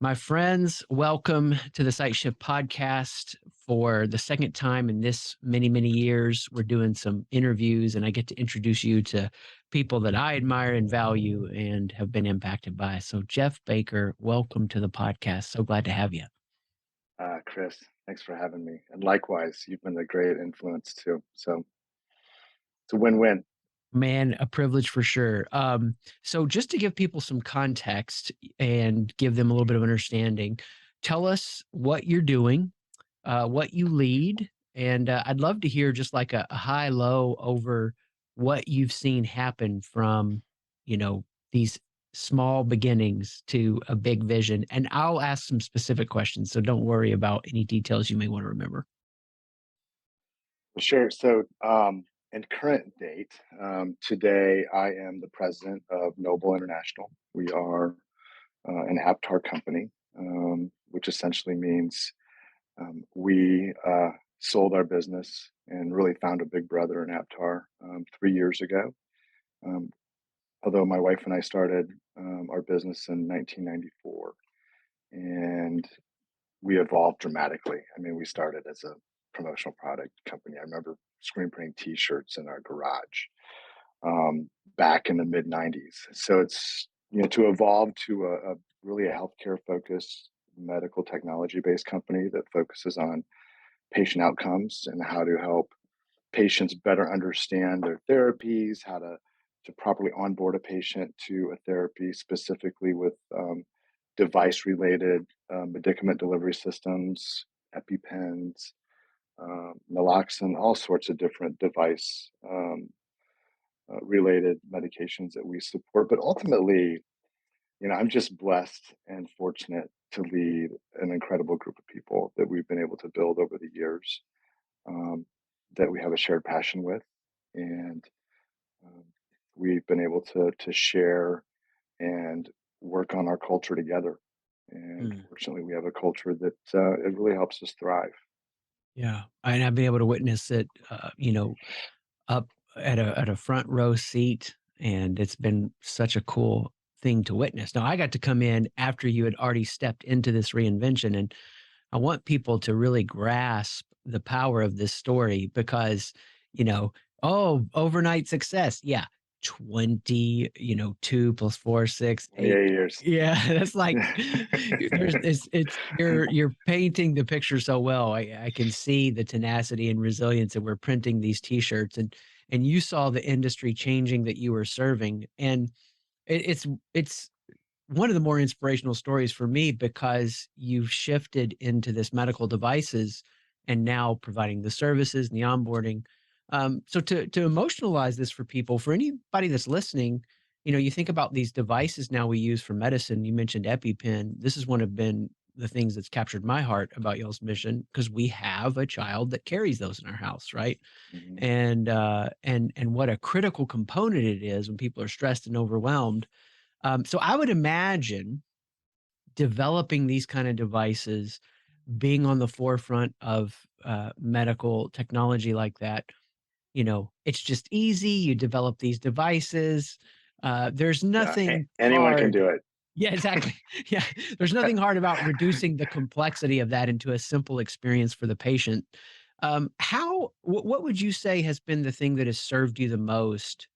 My friends, welcome to the SightShift Podcast. For the second time in this many years, we're doing some interviews, and I get to introduce you to people that I admire and value and have been impacted by. So, Jeff Baker, welcome to the podcast. So glad to have you. Chris, thanks for having me. And likewise, you've been a great influence too. So it's a win-win. Man, a privilege for sure. So, just to give people some context and give them a little bit of understanding, tell us what you're doing, what you lead, and I'd love to hear just like a high low over what you've seen happen from, you know, these small beginnings to a big vision. And I'll ask some specific questions, so don't worry about any details you may want to remember. Sure. So in current date, today I am the president of Noble International. We are an Aptar company, which essentially means we sold our business and really found a big brother in Aptar 3 years ago. Um, Although my wife and I started our business in 1994, and we evolved dramatically. I mean, we started as a promotional product company. I remember screen printing T-shirts in our garage back in the mid '90s. So it's to evolve to a really a healthcare focused medical technology based company that focuses on patient outcomes and how to help patients better understand their therapies, how to properly onboard a patient to a therapy, specifically with device related medicament delivery systems, EpiPens, naloxone, all sorts of different device related medications that we support. But ultimately, I'm just blessed and fortunate to lead an incredible group of people that we've been able to build over the years, um, that we have a shared passion with. And um, we've been able to share and work on our culture together. And Mm, fortunately, we have a culture that it really helps us thrive. yeah, and I've been able to witness it, up at a front row seat, and it's been such a cool thing to witness. Now, I got to come in after you had already stepped into this reinvention, and I want people to really grasp the power of this story because, you know, oh, overnight success. Yeah. 20, 2 plus 4, 6, 8. 28 years. Yeah, that's like there's it's you're painting the picture so well. I can see the tenacity and resilience, and we're printing these t-shirts, and you saw the industry changing that you were serving. And it's one of the more inspirational stories for me because you've shifted into this medical devices and now providing the services and the onboarding. So to emotionalize this for people, for anybody that's listening, you think about these devices now we use for medicine. You mentioned EpiPen. This is one of been the things that's captured my heart about y'all's mission because we have a child that carries those in our house, right? Mhm. And what a critical component it is when people are stressed and overwhelmed. So I would imagine developing these kind of devices, being on the forefront of medical technology like that, it's just easy. You develop these devices. There's Yeah, nothing anyone can hard. do it. Yeah, exactly. Yeah, there's nothing hard about reducing the complexity of that into a simple experience for the patient. What would you say has been the thing that has served you the most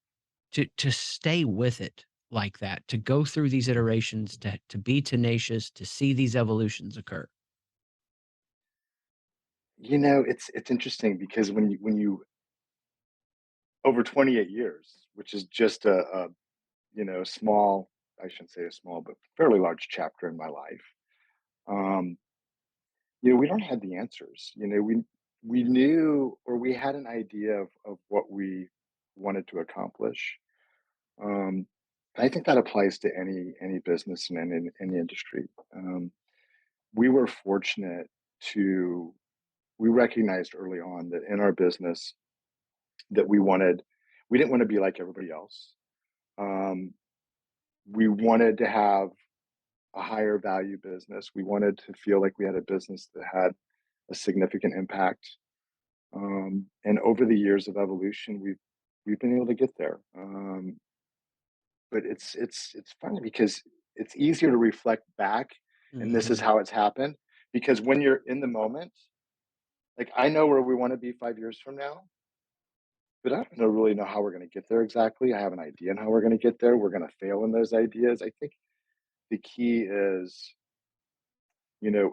to stay with it like that, to go through these iterations, to be tenacious, to see these evolutions occur? It's interesting because when you over 28 years, which is just a small, I shouldn't say a small, but fairly large chapter in my life. Um, we don't have the answers. We knew or we had an idea of what we wanted to accomplish. Um, I think that applies to any business and any industry. We were fortunate to we recognized early on that in our business that we didn't want to be like everybody else. Um, we wanted to have a higher value business. We wanted to feel like we had a business that had a significant impact. And over the years of evolution, we've been able to get there. But it's funny because it's easier to reflect back and this is Mhm. how it's happened. Because when you're in the moment, like I know where we want to be 5 years from now, but I don't really know how we're going to get there exactly. I have an idea on how we're going to get there. We're going to fail in those ideas. I think the key is,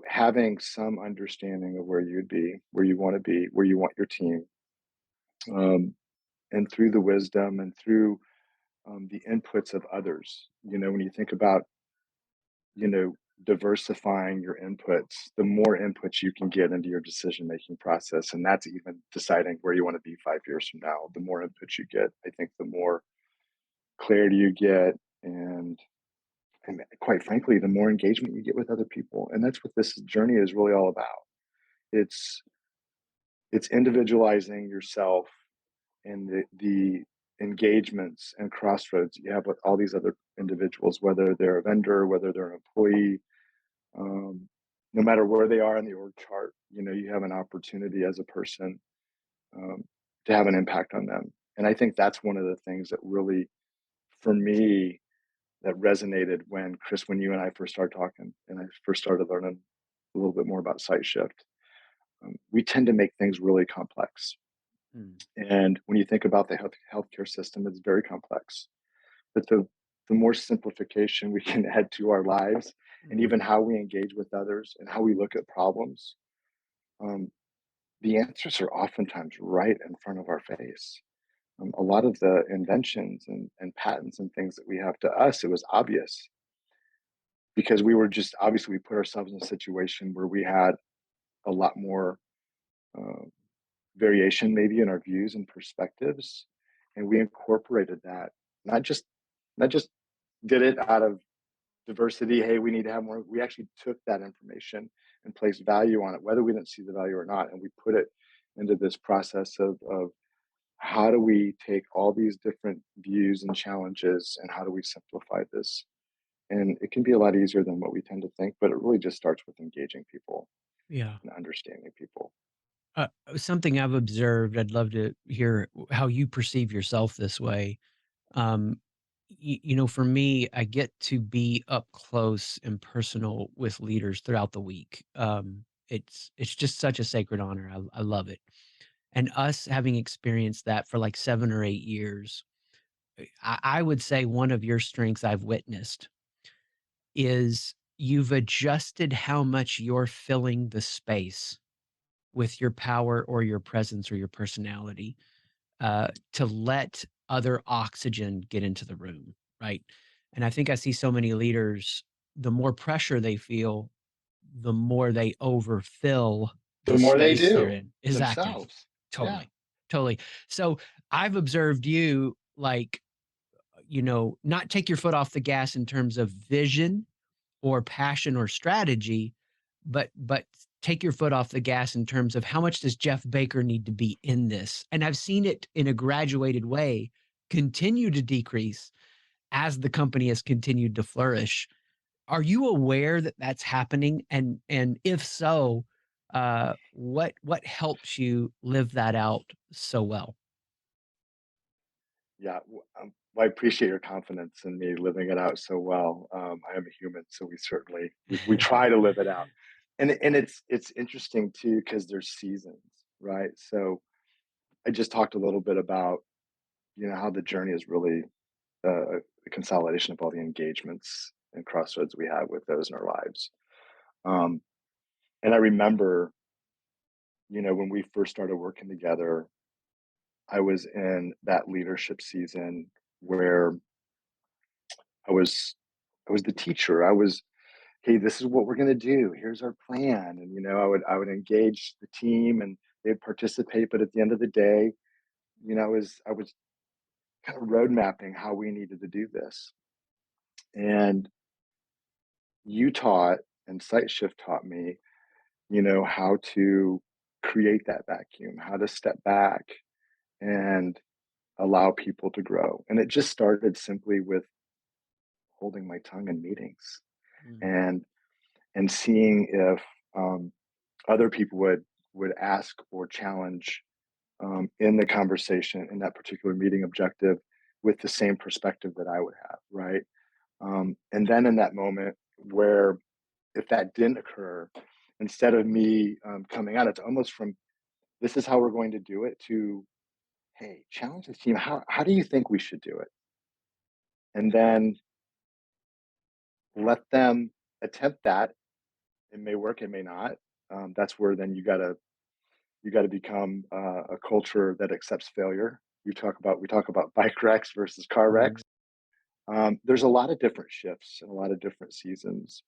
having some understanding of where you'd be, where you want to be, where you want your team, um, and through the wisdom and through the inputs of others. When you think about, you know, diversifying your inputs, the more inputs you can get into your decision making process, and that's even deciding where you want to be 5 years from now. The more inputs you get, I think the more clarity you get, and and quite frankly, the more engagement you get with other people. And that's what this journey is really all about. It's it's individualizing yourself and the engagements and crossroads you have with all these other individuals, whether they're a vendor, whether they're an employee, um, no matter where they are in the org chart, you have an opportunity as a person, um, to have an impact on them. And I think that's one of the things that really, for me, that resonated when Chris, when you and I first started talking, and I first started learning a little bit more about SightShift. We tend to make things really complex. Mm. And when you think about the healthcare system, it's very complex. But the more simplification we can add to our lives, and even Mhm. how we engage with others and how we look at problems, um, the answers are oftentimes right in front of our face. A lot of the inventions and patents and things that we have, to us, it was obvious because we were just, obviously we put ourselves in a situation where we had a lot more uh, variation maybe in our views and perspectives, and we incorporated that, not just not just did it out of diversity. Hey, we need to have more. We actually took that information and placed value on it, whether we didn't see the value or not, and we put it into this process of how do we take all these different views and challenges, and how do we simplify this. And it can be a lot easier than what we tend to think, but it really just starts with engaging people Yeah. and understanding people. Something I've observed, I'd love to hear how you perceive yourself this way. Um, for me, I get to be up close and personal with leaders throughout the week. It's just such a sacred honor. I love it. And us having experienced that for like 7 or 8 years, I would say one of your strengths I've witnessed is you've adjusted how much you're filling the space with your power or your presence or your personality, to let other oxygen get into the room, right? And I think I see so many leaders, the more pressure they feel, the more they overfill The the more they space they're do in. Exactly. themselves. Yeah. Totally. Totally. So I've observed you like, not take your foot off the gas in terms of vision or passion or strategy, but take your foot off the gas in terms of how much does Jeff Baker need to be in this? And I've seen it in a graduated way continue to decrease as the company has continued to flourish. Are you aware that that's happening? And if so, what helps you live that out so well? Yeah, well, I appreciate your confidence in me living it out so well. I am a human, so we certainly we try to live it out, and it's interesting too because there's seasons, right? So I just talked a little bit about, how the journey is really a consolidation of all the engagements and crossroads we have with those in our lives. Um, and I remember, when we first started working together, I was in that leadership season where I was I was the teacher. I was, hey, this is what we're going to do. Here's our plan. And I would engage the team and they'd participate, but at the end of the day, I was kind of road mapping how we needed to do this. And you taught, and SightShift taught me, how to create that vacuum, how to step back and allow people to grow. And it just started simply with holding my tongue in meetings, Mm, and seeing if other people would ask or challenge, in the conversation in that particular meeting objective, with the same perspective that I would have, right? And then in that moment where if that didn't occur, instead of me coming out, it's almost from this is how we're going to do it to, hey, challenge the team. How do you think we should do it? And then let them attempt that. It may work, it may not. That's where then you got to become a culture that accepts failure. We talk about bike wrecks versus car Mm, wrecks. There's a lot of different shifts and a lot of different seasons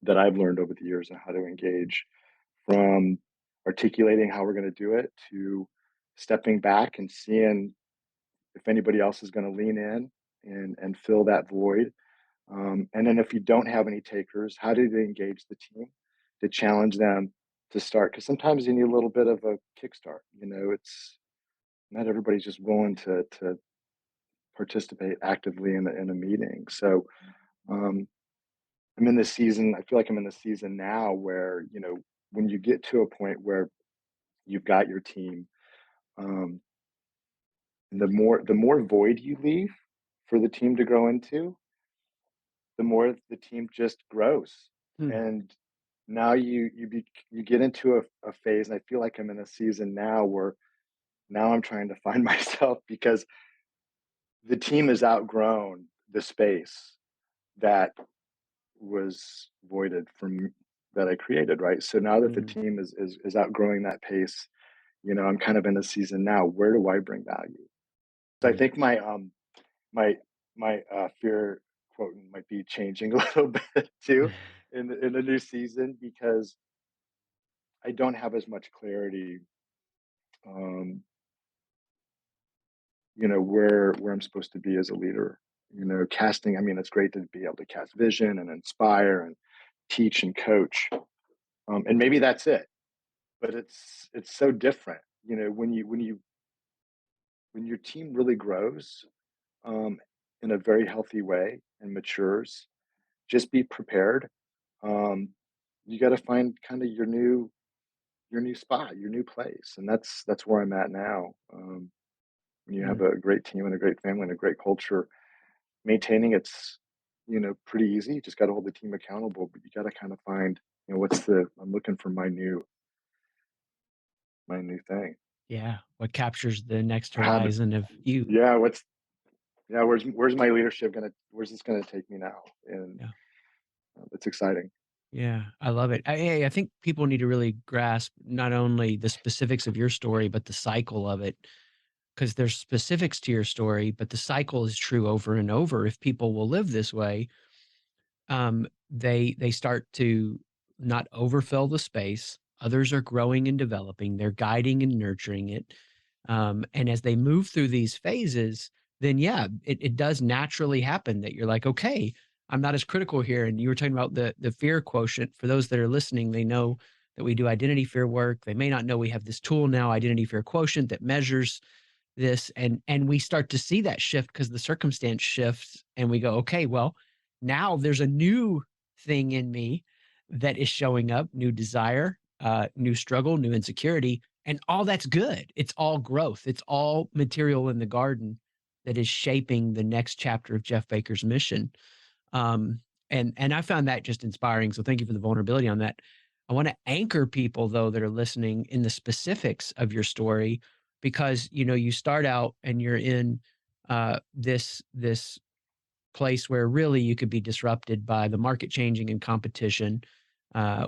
that I've learned over the years on how to engage, from articulating how we're going to do it to stepping back and seeing if anybody else is going to lean in and fill that void. And then if you don't have any takers, how do they engage the team to challenge them to start? Because sometimes you need a little bit of a kickstart. It's not everybody's just willing to participate actively in a meeting. So um, I'm in this season. I feel like I'm in the season now where when you get to a point where you've got your team, um, the more void you leave for the team to grow into, the more the team just grows. mm, And now you get into a phase, and I feel like I'm in a season now where now I'm trying to find myself because the team has outgrown the space that was voided from that I created, right? So now that the mm, team is outgrowing that pace, I'm kind of in a season now. Where do I bring value? So I mm, think my fear quote might be changing a little bit too in the new season because I don't have as much clarity, um, where I'm supposed to be as a leader. Casting. I mean, it's great to be able to cast vision and inspire and teach and coach, and maybe that's it. But it's so different, when your team really grows, um, in a very healthy way and matures. Just be prepared. Um, you got to find kind of your new spot, your new place, and that's where I'm at now. When you have mm. a great team and a great family and a great culture, maintaining it's pretty easy. You just got to hold the team accountable, but you got to kind of find what's the I'm looking for my new thing. Yeah, what captures the next Ah, horizon of you. yeah, where's my leadership gonna where's this gonna take me now? And Yeah. it's exciting. Yeah, I love it. I think people need to really grasp not only the specifics of your story, but the cycle of it, because there's specifics to your story, but the cycle is true over and over. If people will live this way, they start to not overfill the space. Others are growing and developing. They're guiding and nurturing it. And as they move through these phases, then yeah, it does naturally happen that you're like, okay, I'm not as critical here. And you were talking about the fear quotient. For those that are listening, they know that we do identity fear work. They may not know we have this tool now, identity fear quotient, that measures this, and we start to see that shift because the circumstance shifts and we go, okay, well, now there's a new thing in me that is showing up, new desire, new struggle, new insecurity, and all that's good. It's all growth. It's all material in the garden that is shaping the next chapter of Jeff Baker's mission. um, and I found that just inspiring. So thank you for the vulnerability on that. I want to anchor people though that are listening in the specifics of your story, because you start out and you're in this place where really you could be disrupted by the market changing and competition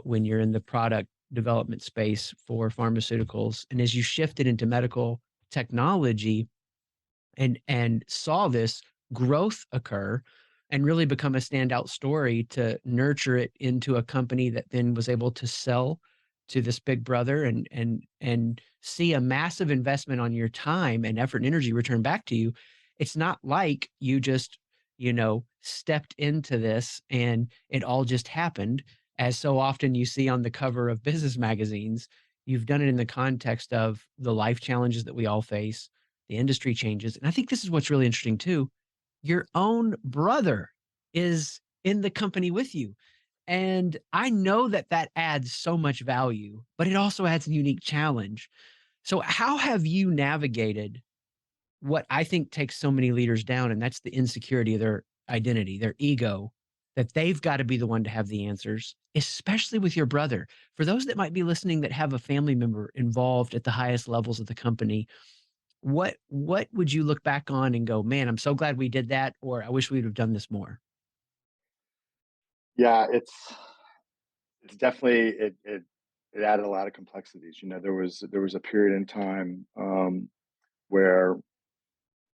when you're in the product development space for pharmaceuticals. And as you shifted into medical technology, and saw this growth occur and really become a standout story to nurture it into a company that then was able to sell to this big brother, and see a massive investment on your time and effort and energy return back to you. It's not like you just stepped into this and it all just happened, as so often you see on the cover of business magazines. You've done it in the context of the life challenges that we all face, the industry changes. And I think this is what's really interesting too. Your own brother is in the company with you. And I know that that adds so much value, but it also adds a unique challenge. So, how have you navigated what I think takes so many leaders down? And that's the insecurity of their identity, their ego. that they've got to be the one to have the answers, especially with your brother. For those that might be listening that have a family member involved at the highest levels of the company, what would you look back on and go, "Man, I'm so glad we did that," or, "I wish we'd have done this more?" Yeah, it's definitely it added a lot of complexities. There was a period in time where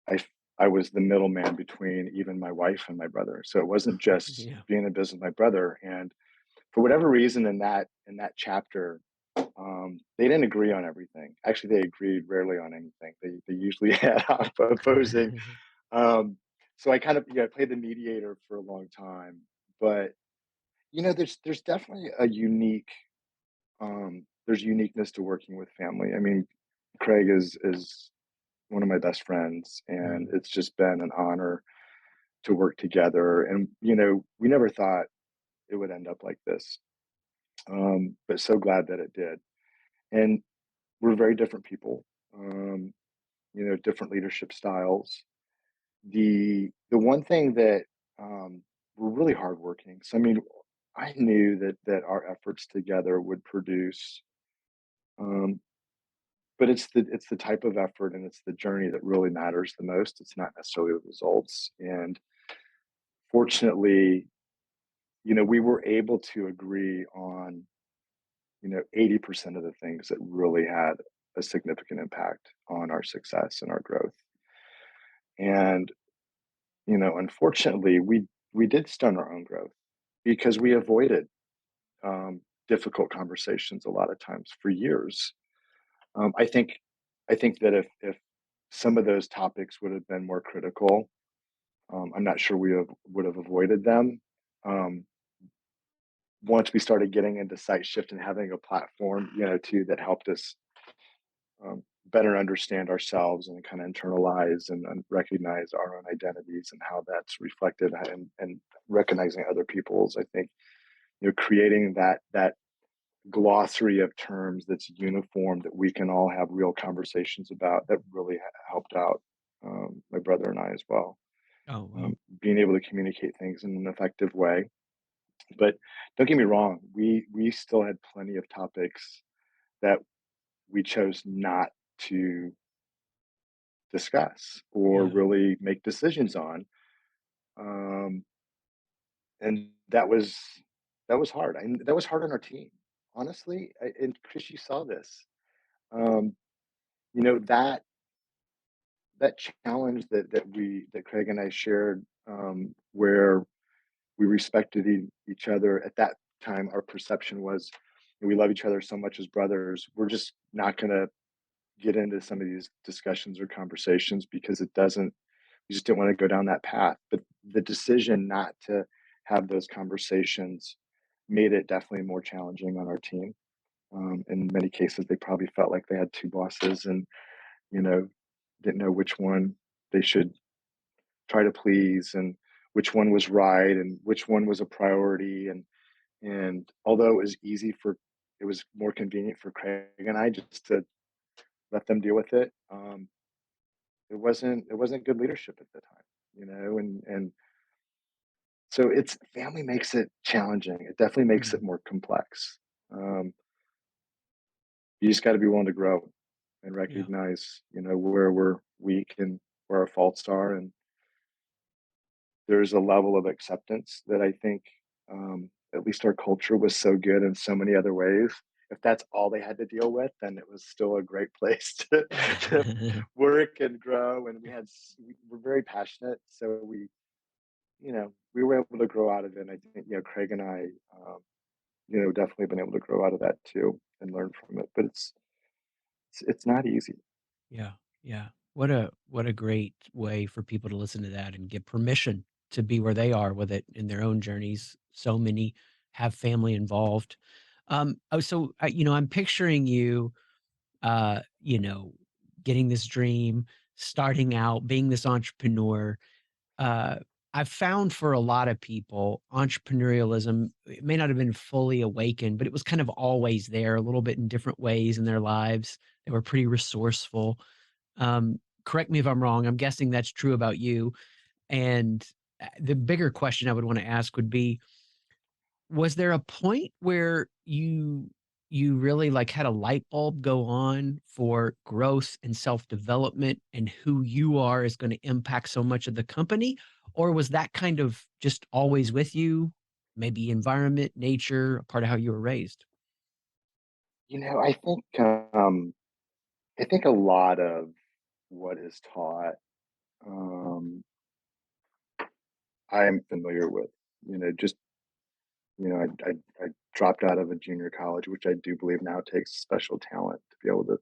I f- I was the middleman between even my wife and my brother. So it wasn't just Yeah. being in business with my brother. And for whatever reason, in that chapter, they didn't agree on everything. Actually, they agreed rarely on anything. They usually had opposing. Um, so I kind of, yeah, I played the mediator for a long time. But there's definitely there's uniqueness to working with family. I mean, Craig is one of my best friends, and Mm. it's just been an honor to work together. And we never thought it would end up like this, but so glad that it did. And we're very different people, different leadership styles. The one thing that we're really hardworking. So I mean, I knew that our efforts together would produce. Um, but it's the type of effort and it's the journey that really matters the most. It's not necessarily the results. And fortunately, we were able to agree on 80% of the things that really had a significant impact on our success and our growth. And unfortunately, we did stunt our own growth because we avoided difficult conversations a lot of times for years. Um, i think i think that if some of those topics would have been more critical, I'm not sure would have avoided them. um, Once we started getting into SightShift and having a platform, too, that helped us better understand ourselves and kind of internalize and recognize our own identities and how that's reflected, and recognizing other people's. I think creating that glossary of terms that's uniform that we can all have real conversations about, that really helped out my brother and I as well. Oh, wow. Being able to communicate things in an effective way. But don't get me wrong, we still had plenty of topics that we chose not to discuss or Yeah. really make decisions on. Um, and that was hard. And that was hard on our team, honestly. And Chris, you saw this. Um, that challenge that Craig and I shared, where we respected each other at that time. Our perception was, we love each other so much as brothers. We're just not going to get into some of these discussions or conversations because it doesn't. We just didn't want to go down that path. But the decision not to have those conversations made it definitely more challenging on our team. In many cases, they probably felt like they had two bosses, and you know didn't know which one they should try to please, and which one was right, and which one was a priority. And although it was more convenient for Craig and I just to let them deal with it. It wasn't good leadership at the time, and so it's family makes it challenging. It definitely makes it Mm. more complex. Um, you just got to be willing to grow and Yeah. recognize, where we're weak and where our faults are. And there's a level of acceptance that I think, at least our culture was so good in so many other ways. If that's all they had to deal with, then it was still a great place to work and grow. And we're very passionate, so we were able to grow out of it. And I think, Craig and I, definitely been able to grow out of that too and learn from it. But it's not easy. Yeah, yeah. What a great way for people to listen to that and get permission to be where they are with it in their own journeys. So many have family involved. I'm picturing you, uh, you know, getting this dream, starting out, being this entrepreneur. uh, I've found for a lot of people, entrepreneurialism, it may not have been fully awakened, but it was kind of always there a little bit in different ways in their lives. They were pretty resourceful. Correct me if I'm wrong. I'm guessing that's true about you. And the bigger question I would want to ask would be, was there a point where you really, like, had a light bulb go on for growth and self-development and who you are is gonna impact so much of the company? Or was that kind of just always with you? Maybe environment, nature, a part of how you were raised? You know, I think a lot of what is taught, um, I am familiar with. You know, just I dropped out of a junior college, which I do believe now takes special talent to be able to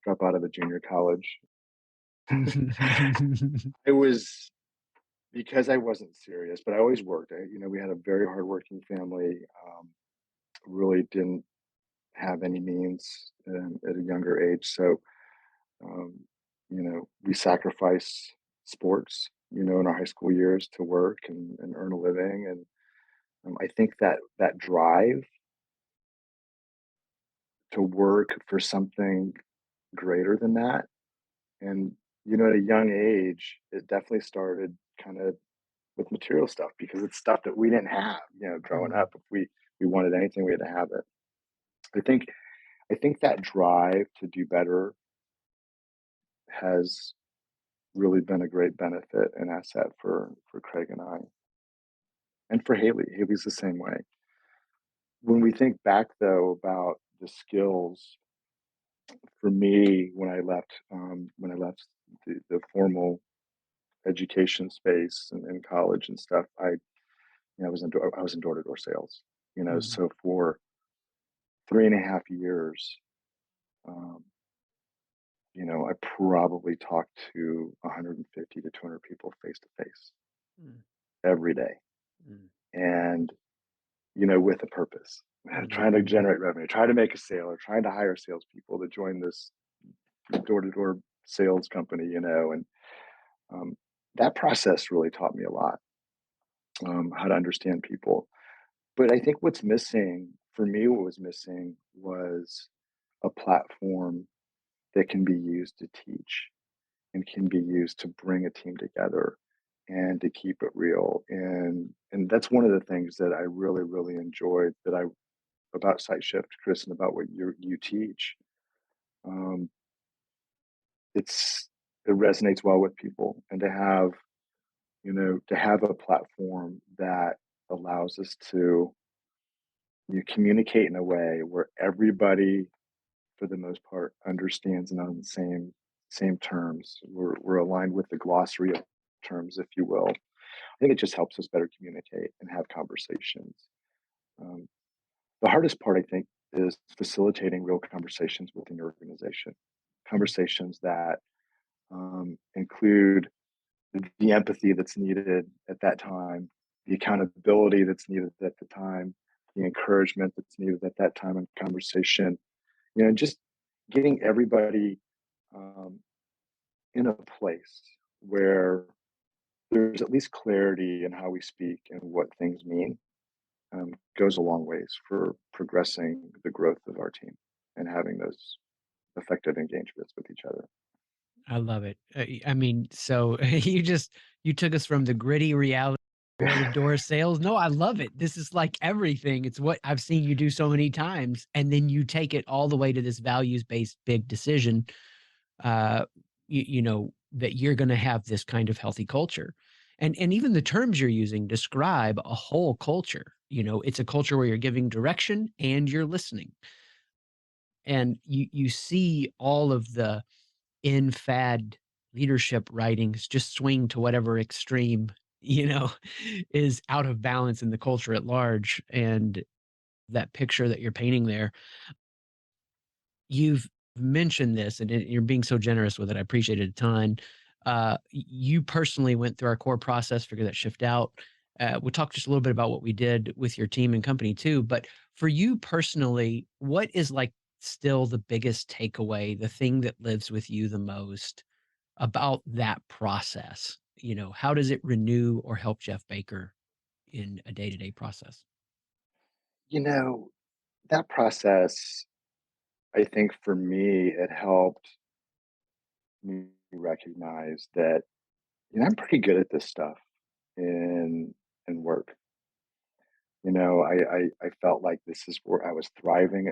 drop out of a junior college. It was because I wasn't serious, but I always worked. We had a very hardworking family. Really didn't have any means at a younger age, so um, we sacrificed sports, in our high school years to work and earn a living, and I think that that drive to work for something greater than that, and at a young age, it definitely started kind of with material stuff because it's stuff that we didn't have, growing Mm, up. If we wanted anything, we had to have it. I think I think that drive to do better has really been a great benefit and asset for Craig and I, and for Haley. Haley's the same way. When we think back though about the skills, for me, when I left the formal education space and college and stuff, I was in door to door sales. mhm, So for 3.5 years, um, I probably talked to 150 to 200 people face to face mm, every day, mm, and with a purpose, trying to mhm. generate revenue, trying to make a sale, or trying to hire salespeople to join this door to door sales company, and um, that process really taught me a lot, how to understand people. But I think what's missing for me, what was missing was a platform that can be used to teach and can be used to bring a team together and to keep it real. And that's one of the things that I really, really enjoyed about SightShift, Chris, and about what you teach. Um, it's it resonates well with people, and to have a platform that allows us to communicate in a way where everybody, for the most part, understands and on the same terms. We're aligned with the glossary of terms, if you will. I think it just helps us better communicate and have conversations. Um, the hardest part, I think, is facilitating real conversations within your organization. Mm, Conversations that include the empathy that's needed at that time, the accountability that's needed at the time, the encouragement that's needed at that time in conversation. Just getting everybody um, in a place where there's at least clarity in how we speak and what things mean, goes a long ways for progressing the growth of our team and having those effective engagements with each other. I love it. I mean, so you took us from the gritty reality door to door sales. No, I love it. This is like everything. It's what I've seen you do so many times, and then you take it all the way to this values based big decision. Uh, that you're going to have this kind of healthy culture, and even the terms you're using describe a whole culture. It's a culture where you're giving direction and you're listening, and you see all of the in fad leadership writings just swing to whatever extreme, you know, is out of balance in the culture at large. And that picture that you're painting there, you've mentioned this and you're being so generous with it. I appreciate it a ton. You personally went through our core process, figured that shift out. We'll talk just a little bit about what we did with your team and company too. But for you personally, what is like still the biggest takeaway, the thing that lives with you the most about that process? How does it renew or help Jeff Baker in a day-to-day process? You know, that process, I think for me, it helped me recognize that, I'm pretty good at this stuff. in work. I felt like this is where I was thriving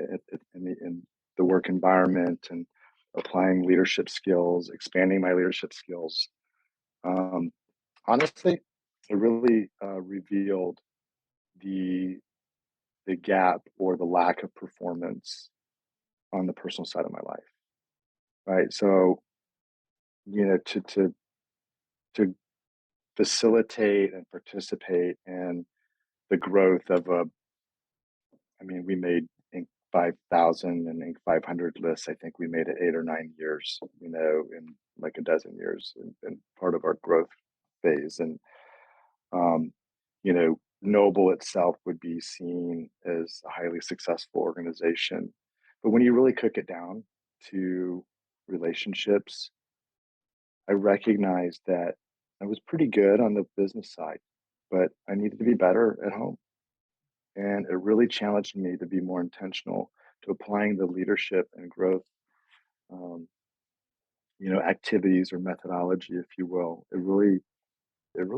in the work environment and applying leadership skills, expanding my leadership skills. Um, Honestly, it really revealed the the gap or the lack of performance on the personal side of my life. Right. So, to facilitate and participate in the growth of we made Inc. 5,000 and Inc. 500 lists. I think we made it 8 or 9 years, in like a dozen years, and part of our growth phase. And, Noble itself would be seen as a highly successful organization. But when you really cook it down to relationships, I recognized that I was pretty good on the business side, but I needed to be better at home. And it really challenged me to be more intentional to applying the leadership and growth, um, activities or methodology, if you will. It really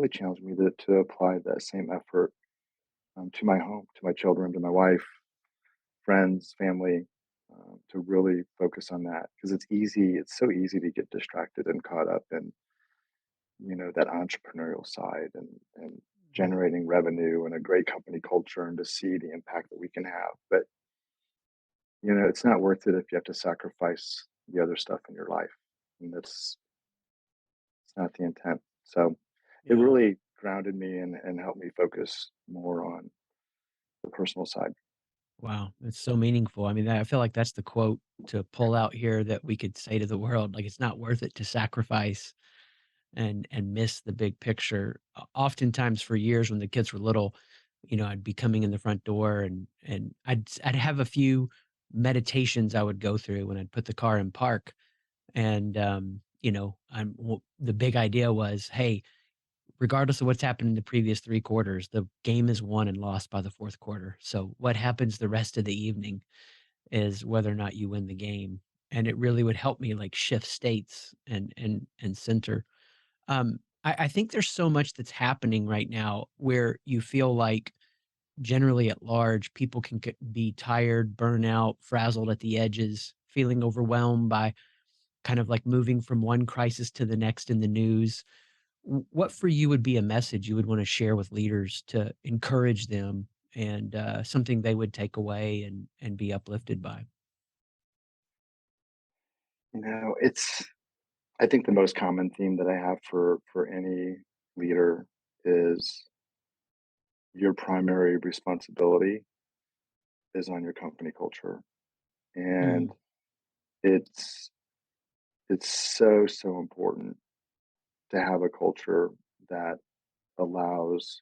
challenged me to apply that same effort to my home, to my children, to my wife, friends, family, to really focus on that because it's easy. It's so easy to get distracted and caught up in that entrepreneurial side and Mhm. generating revenue and a great company culture and to see the impact that we can have. But it's not worth it if you have to sacrifice the other stuff in your life. And it's not the intent. So it Yeah. really grounded me and helped me focus more on the personal side. Wow, it's so meaningful. I mean, I feel like that's the quote to pull out here that we could say to the world, like, it's not worth it to sacrifice and miss the big picture. Oftentimes for years when the kids were little, I'd be coming in the front door and I'd have a few meditations I would go through when I'd put the car in park. And the big idea was, hey, regardless of what's happened in the previous 3 quarters, the game is won and lost by the 4th quarter. So what happens the rest of the evening is whether or not you win the game. And it really would help me like shift states and center. I think there's so much that's happening right now where you feel like generally at large, people can be tired, burnout, frazzled at the edges, feeling overwhelmed by kind of like moving from one crisis to the next in the news. What for you would be a message you would want to share with leaders to encourage them and something they would take away and be uplifted by? It's I think the most common theme that I have for any leader is your primary responsibility is on your company culture. And Mm, it's it's so important to have a culture that allows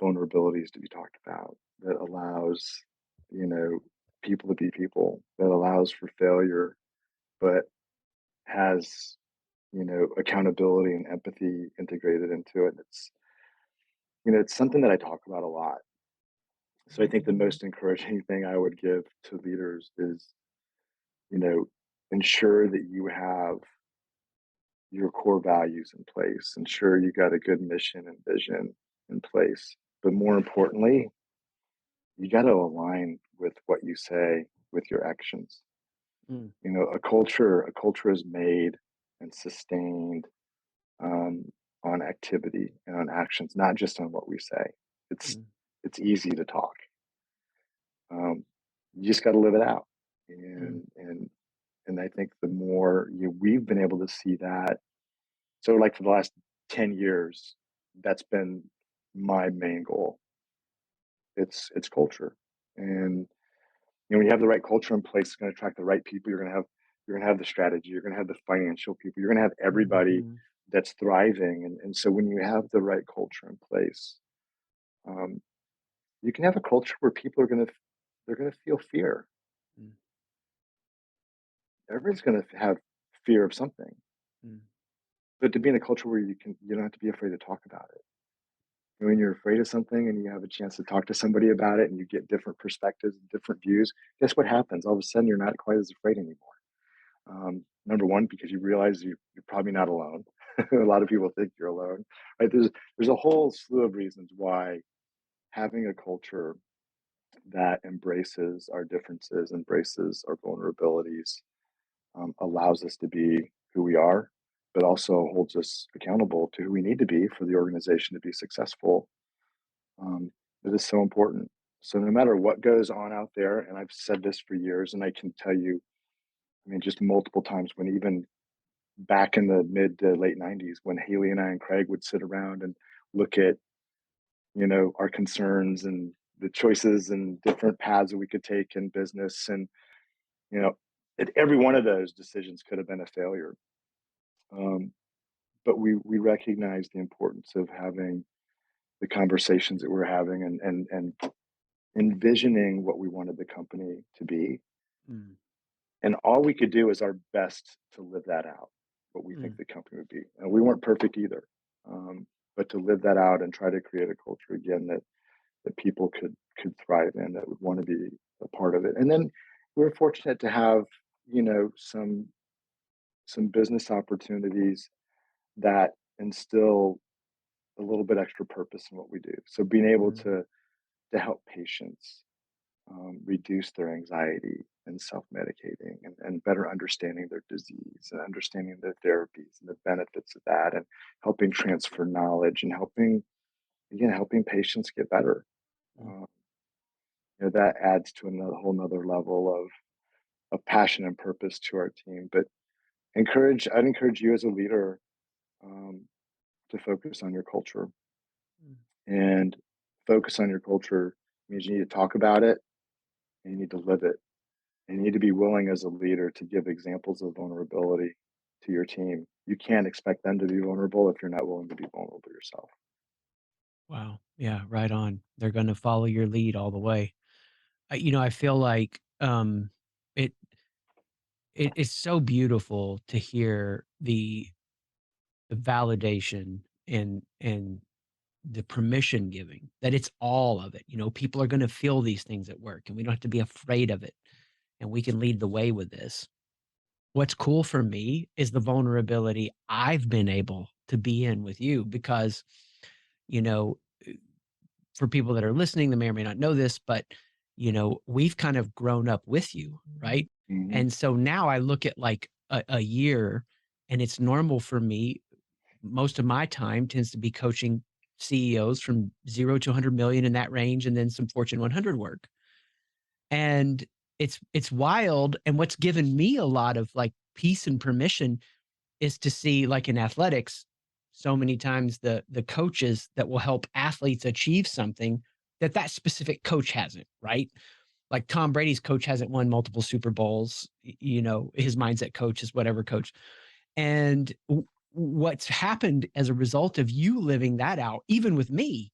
vulnerabilities to be talked about, that allows, you know, people to be people, that allows for failure, but has, accountability and empathy integrated into it. It's something that I talk about a lot. So I think the most encouraging thing I would give to leaders is, you know, ensure that you have your core values in place, ensure you got a good mission and vision in place. But more importantly, you got to align with what you say with your actions. mm, A culture is made and sustained um, on activity and on actions, not just on what we say. It's mm, it's easy to talk. Um, you just got to live it out, mm, and I think the more we've been able to see that. So, like for the last 10 years, that's been my main goal. It's culture, and when you have the right culture in place, it's going to attract the right people. You're going to have the strategy. You're going to have the financial people. You're going to have everybody mhm, that's thriving. And so when you have the right culture in place, um, you can have a culture where people they're going to feel fear. mm, Everybody's going to have fear of something, mm, but to be in a culture where you don't have to be afraid to talk about it. And when you're afraid of something and you have a chance to talk to somebody about it and you get different perspectives and different views, guess what happens? All of a sudden, you're not quite as afraid anymore. Number one, because you realize you're probably not alone. A lot of people think you're alone, right? There's a whole slew of reasons why having a culture that embraces our differences, embraces our vulnerabilities, allows us to be who we are, but also holds us accountable to who we need to be for the organization to be successful. It is so important. So no matter what goes on out there, and I've said this for years, and I can tell you, I mean, just multiple times when even back in the mid to late 90s, when Haley and I and Craig would sit around and look at, our concerns and the choices and different paths that we could take in business. And, you know, every one of those decisions could have been a failure. Um, but we recognize the importance of having the conversations that we're having and envisioning what we wanted the company to be. Mm, And all we could do is our best to live that out, what we think mm, the company would be. And we weren't perfect either. Um, but to live that out and try to create a culture again that people could thrive in, that would want to be a part of it. And then we're fortunate to have, some business opportunities that instill a little bit extra purpose in what we do. So being able mm, to help patients reduce their anxiety and self-medicating and better understanding their disease and understanding their therapies and the benefits of that and helping transfer knowledge and helping patients get better. mm, uh, that adds to another whole nother level of passion and purpose to our team. But I'd encourage you as a leader, um, to focus on your culture. mm. And focus on your culture means you need to talk about it and you need to live it. And you need to be willing as a leader to give examples of vulnerability to your team. You can't expect them to be vulnerable if you're not willing to be vulnerable yourself. Wow. Yeah, right on. They're gonna follow your lead all the way. I feel like, it it is so beautiful to hear the validation and the permission giving, that it's all of it. People are gonna feel these things at work, and we don't have to be afraid of it, and we can lead the way with this. What's cool for me is the vulnerability I've been able to be in with you because, you know, for people that are listening that may or may not know this, but we've kind of grown up with you, right? Hmm. And so now I look at like a year, and it's normal for me. Most of my time tends to be coaching CEOs from 0 to 100 million in that range, and then some Fortune 100 work. And it's wild. And what's given me a lot of like peace and permission is to see, like in athletics, so many times the coaches that will help athletes achieve something that specific coach hasn't, right? Like Tom Brady's coach hasn't won multiple Super Bowls. His mindset coach is whatever coach. And what's happened as a result of you living that out, even with me,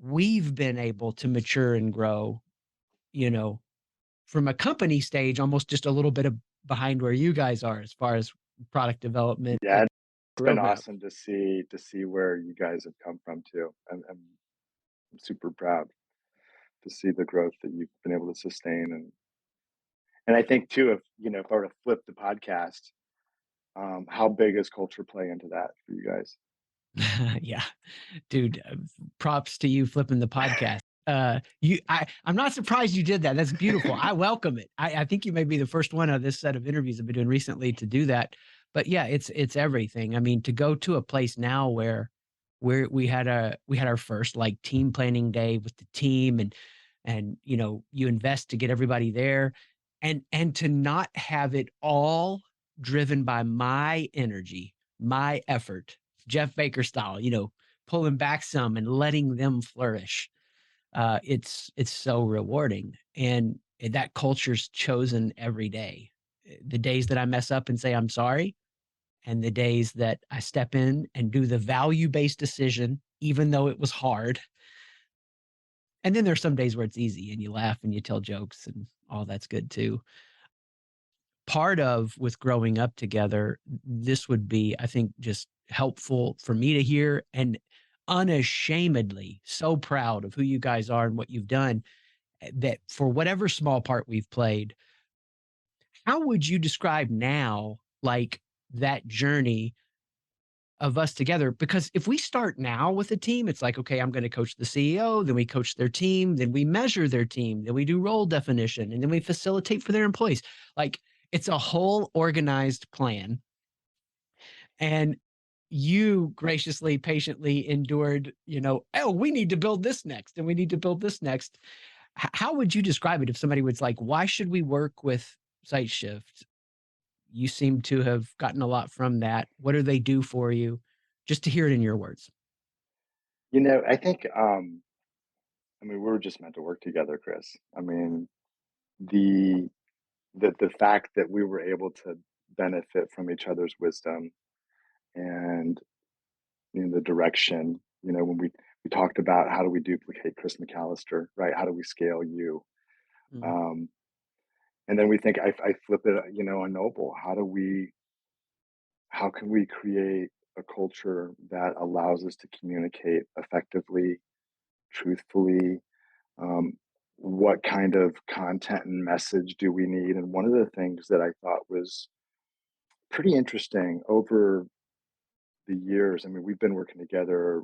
we've been able to mature and grow, you know, from a company stage, almost just a little bit of behind where you guys are as far as product development Yeah, and it's been roadmap. awesome to see where you guys have come from too. I'm super proud to see the growth that you've been able to sustain. And I think too, if I were to flip the podcast, how big is culture play into that for you guys? Yeah, dude, props to you flipping the podcast. I'm not surprised you did that. That's beautiful. I welcome it. I think you may be the first one of this set of interviews I've been doing recently to do that. But yeah, it's everything. I mean, to go to a place now where we had our first like team planning day with the team, and you invest to get everybody there, and to not have it all driven by my energy, my effort, Jeff Baker style, pulling back some and letting them flourish. It's so rewarding, and that culture's chosen every day. The days that I mess up and say I'm sorry, and the days that I step in and do the value based decision, even though it was hard. And then there's some days where it's easy and you laugh and you tell jokes and all that's good too. Part of with growing up together, this would be, I think, just helpful for me to hear, and unashamedly so proud of who you guys are and what you've done, that for whatever small part we've played, how would you describe now, like that journey of us together, because if we start now with a team, it's like, okay, I'm going to coach the CEO, then we coach their team, then we measure their team, then we do role definition, and then we facilitate for their employees. Like, it's a whole organized plan. And you graciously, patiently endured, oh, we need to build this next and we need to build this next. How would you describe it if somebody was like, why should we work with SightShift? You seem to have gotten a lot from that. What do they do for you? Just to hear it in your words. I think, I mean, we were just meant to work together, Chris. I mean, the the fact that we were able to benefit from each other's wisdom and the direction, when we talked about how do we duplicate Chris McAllister, right? How do we scale you? Mm, Um, and then we think I flip it, on Noble. How can we create a culture that allows us to communicate effectively, truthfully? Um, what kind of content and message do we need? And one of the things that I thought was pretty interesting over the years. I mean, we've been working together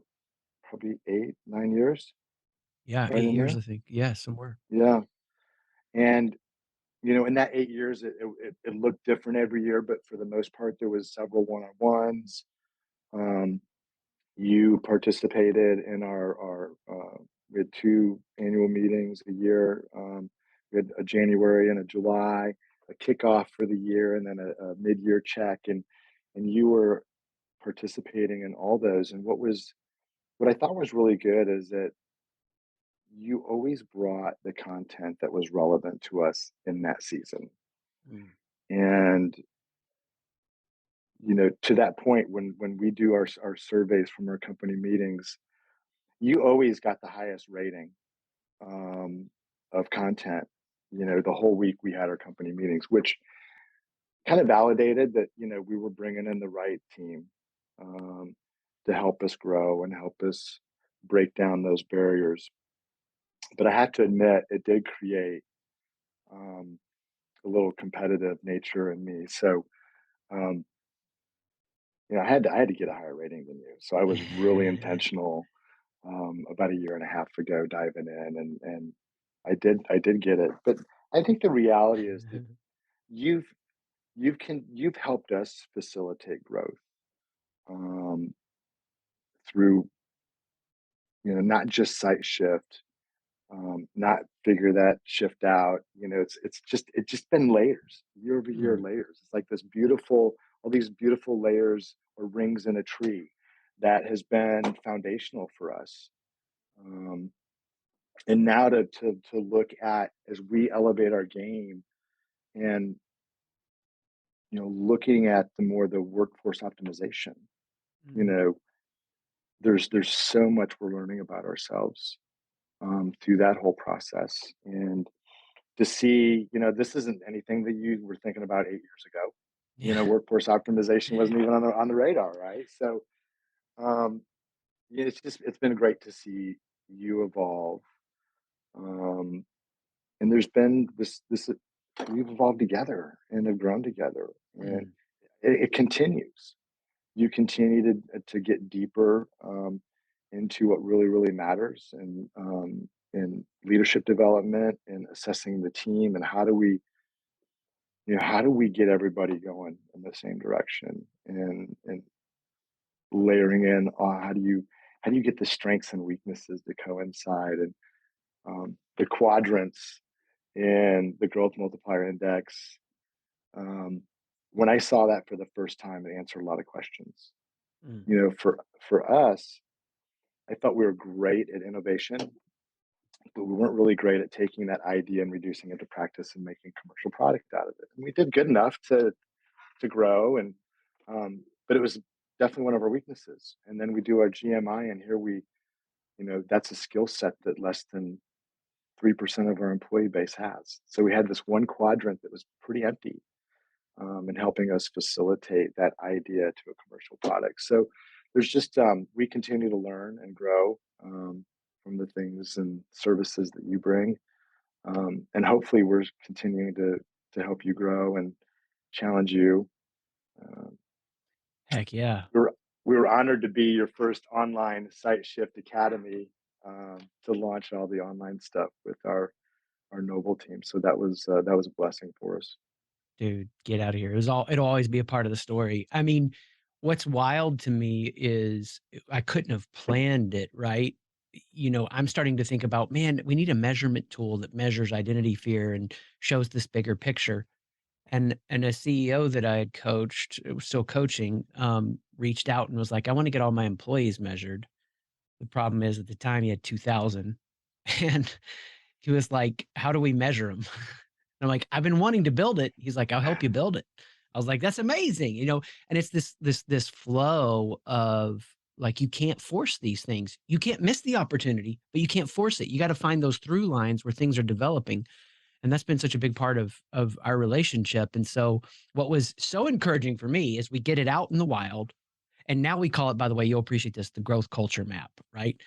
probably 8, 9 years, yeah, right 8 in years, there. I think. Yeah, somewhere. Yeah. And, in that 8 years, it looked different every year, but for the most part, there was several one-on-ones. Um, you participated in we had 2 annual meetings a year. We had a January and a July, a kickoff for the year, and then a mid-year check. And you were participating in all those. And what I thought was really good is that you always brought the content that was relevant to us in that season. Mm, And to that point, when we do our surveys from our company meetings, you always got the highest rating um, of content. The whole week we had our company meetings, which kind of validated that we were bringing in the right team um, to help us grow and help us break down those barriers. But I have to admit, it did create um, a little competitive nature in me. So um, I had to get a higher rating than you. So I was really intentional about a year and a half ago diving in, and I did get it. But I think the reality is that you've you've helped us facilitate growth um, through not just site shift, not figure that shift out. It's just been layers, year over year mm, layers. It's like this beautiful, all these beautiful layers or rings in a tree that has been foundational for us. Um, and now to look at as we elevate our game and looking at the workforce optimization. You mm. know, there's so much we're learning about ourselves through that whole process, and to see, this isn't anything that you were thinking about 8 years ago. Yeah. Workforce optimization wasn't even on the radar, right? So, um, yeah, it's been great to see you evolve, um, and there's been this we've evolved together and have grown together, and Mm, it continues. You continue to get deeper into what really matters, and in leadership development and assessing the team, and how do we get everybody going in the same direction, and layering in on how do you get the strengths and weaknesses to coincide, and the quadrants and the growth multiplier index. um, when I saw that for the first time, it answered a lot of questions. mm, For us, I thought we were great at innovation, but we weren't really great at taking that idea and reducing it to practice and making commercial product out of it. And we did good enough to grow, and but it was definitely one of our weaknesses. And then we do our GMI, and here that's a skill set that less than 3% of our employee base has. So we had this one quadrant that was pretty empty, and helping us facilitate that idea to a commercial product. So there's just we continue to learn and grow from the things and services that you bring, and hopefully we're continuing to help you grow and challenge you. Um, heck yeah. we were honored to be your first online SightShift Academy, to launch all the online stuff with our Noble team. So that was a blessing for us. Dude, get out of here. It'll always be a part of the story. I mean, what's wild to me is I couldn't have planned it, right? I'm starting to think about, man, we need a measurement tool that measures identity fear and shows this bigger picture. And a CEO that I had coached, was still coaching, reached out and was like, I want to get all my employees measured. The problem is at the time he had 2,000. And he was like, how do we measure them? I'm like, "I've been wanting to build it." He's like, "I'll help you build it." I was like, "That's amazing," and it's this flow of, like, you can't force these things. You can't miss the opportunity, but you can't force it. You gotta find those through lines where things are developing, and that's been such a big part of our relationship, and so what was so encouraging for me is we get it out in the wild, and now we call it, by the way, you'll appreciate this, the growth culture map, right?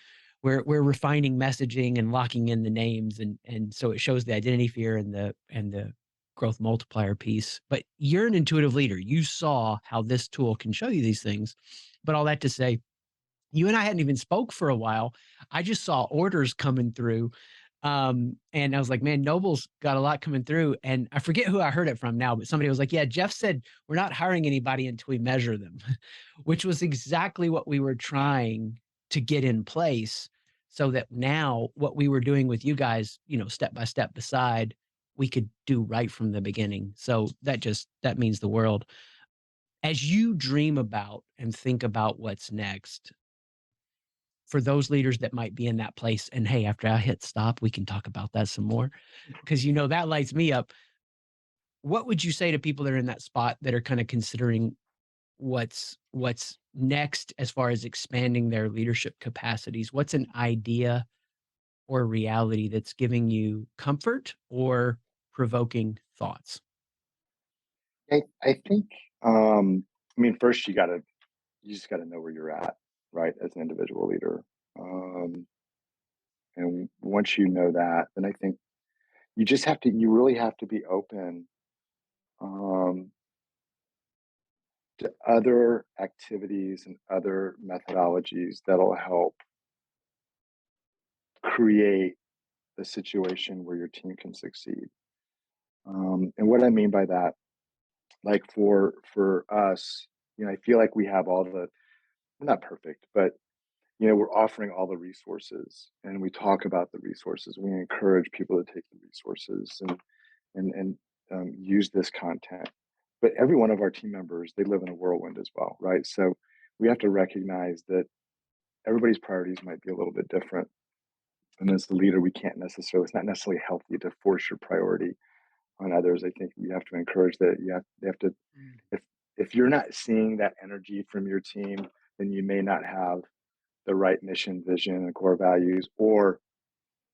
We're refining messaging and locking in the names, and so it shows the identity fear and the growth multiplier piece. But you're an intuitive leader. You saw how this tool can show you these things. But all that to say, you and I hadn't even spoke for a while. I just saw orders coming through. And I was like, man, Noble's got a lot coming through. And I forget who I heard it from now, but somebody was like, yeah, Jeff said we're not hiring anybody until we measure them, which was exactly what we were trying to get in place so that now what we were doing with you guys, step by step beside, we could do right from the beginning. So that means the world. As you dream about and think about what's next, for those leaders that might be in that place, and hey, after I hit stop, we can talk about that some more because that lights me up. What would you say to people that are in that spot that are kind of considering what's next as far as expanding their leadership capacities? What's an idea or reality that's giving you comfort or provoking thoughts? I think, I mean, first you just gotta know where you're at, right, as an individual leader. Um, and once you know that, then I think you really have to be open, um, to other activities and other methodologies that'll help create a situation where your team can succeed. And what I mean by that, like for us, I feel like we have all we're not perfect, but we're offering all the resources and we talk about the resources. We encourage people to take the resources and use this content. But every one of our team members, they live in a whirlwind as well, right? So we have to recognize that everybody's priorities might be a little bit different. And as the leader, we can't necessarily, it's not necessarily healthy to force your priority on others. I think we have to encourage that you have to, Mm, if, if you're not seeing that energy from your team, then you may not have the right mission, vision, and core values, or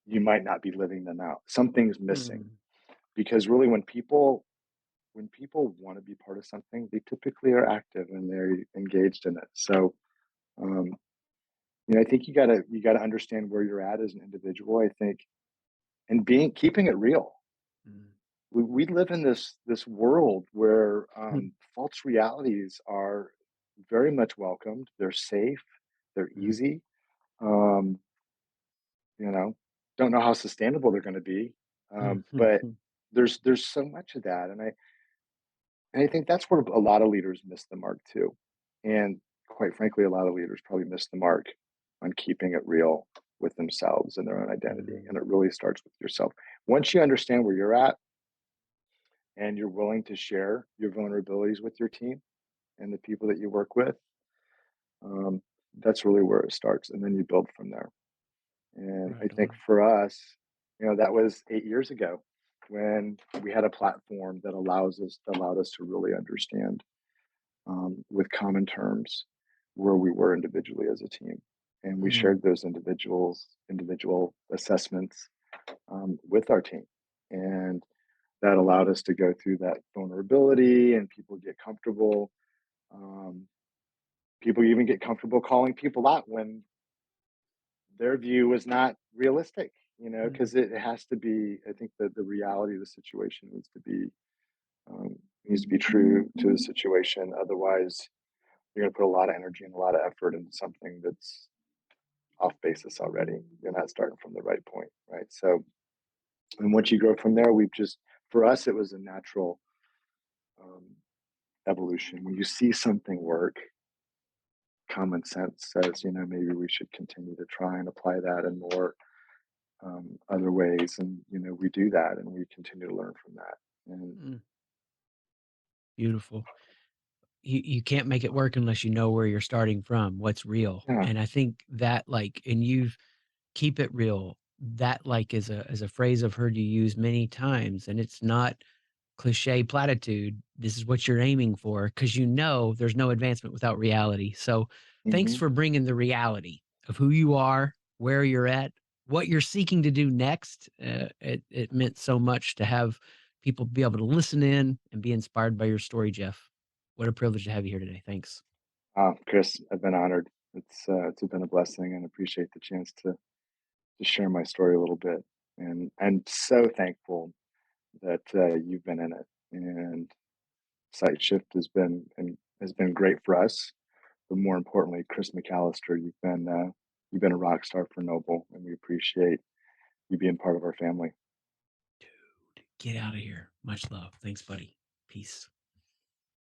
you might not be living them out. Something's missing mm, because really when people want to be part of something, they typically are active and they're engaged in it. So um, I think you gotta understand where you're at as an individual. I think, and being keeping it real. mm, We live in this world where mm, false realities are very much welcomed. They're safe. They're mm, easy. Um, you know, don't know how sustainable they're going to be, mm, but mm, there's so much of that, and I think that's where a lot of leaders miss the mark too, and quite frankly, a lot of leaders probably miss the mark on keeping it real with themselves and their own identity, mm, and it really starts with yourself. Once you understand where you're at and you're willing to share your vulnerabilities with your team and the people that you work with, um, that's really where it starts, and then you build from there. And I right think on. for us, that was 8 years ago when we had a platform that allowed us to really understand, with common terms, where we were individually as a team, and we Mm, shared those individual assessments, with our team, and that allowed us to go through that vulnerability, and people get comfortable. Um, People even get comfortable calling people out when their view is not realistic, mm, because it has to be. I think that the reality of the situation needs to be true to the situation. Otherwise, you're going to put a lot of energy and a lot of effort into something that's off basis already. You're not starting from the right point, right? So, and once you grow from there, we've just, for us, it was a natural um, evolution. When you see something work, common sense says, maybe we should continue to try and apply that in more other ways. And, we do that and we continue to learn from that. And Mm, beautiful. You can't make it work unless you know where you're starting from, what's real. yeah, And I think that like, and you've keep it real. That like is a phrase I've heard you use many times, and it's not cliche platitude. This is what you're aiming for because you know there's no advancement without reality. So thanks hmm for bringing the reality of who you are, where you're at, what you're seeking to do next. It meant so much to have people be able to listen in and be inspired by your story, Jeff. What a privilege to have you here today. Thanks. Chris, I've been honored. It's been a blessing and appreciate the chance to share my story a little bit. And I'm so thankful that you've been in it. And SightShift has been great for us. But more importantly, Chris McAllister, you've been a rock star for Noble, and we appreciate you being part of our family. Dude, get out of here. Much love. Thanks, buddy. Peace.